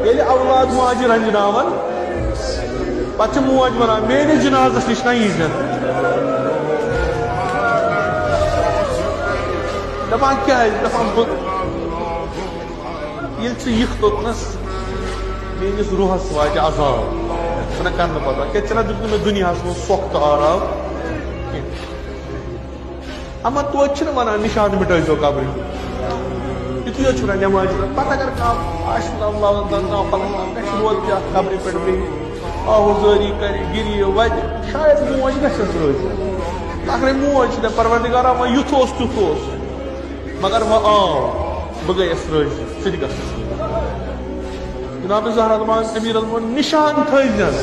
ییٚلہِ اولاد ماجہِ رنجناون پتہٕ چھِ موج ونان میٲنِس جنازس نِش نہ یی زٮ۪ن دپان کیٛازِ دپان بہٕ ییٚلہِ ژٕ یِکھ توٚتنس میٲنِس روحس واتہِ عذاب ژٕ نہ کرنہٕ پتہ کیٛازِ ژےٚ نہ دیُت نہٕ مےٚ دُنیاہس منٛز سۄکھ تہٕ آرام کینٛہہ اما توتہِ چھِنہٕ ونان نِشان مِٹٲیزیو قبرِ یُتھُے یوت چھُ ونان نٮ۪مازِ پتہٕ اگر کانٛہہ آسہِ اللہ ناو پتہٕ گژھِ روز تہِ اتھ قبرِ پٮ۪ٹھ بیٚہہِ آہوزٲری کرِ گِرِ وتہِ شاید موج گژھٮ۪س روزِ اگرے موج چھِ دپان پروردگارا وۄنۍ یُتھ اوس تیُتھ اوس مگر وۄنۍ آو بہٕ گٔیس رٲضی ژٕ تہِ گژھس جناب زہرا دپان امیر المومنین نشان تھٲیزٮ۪ن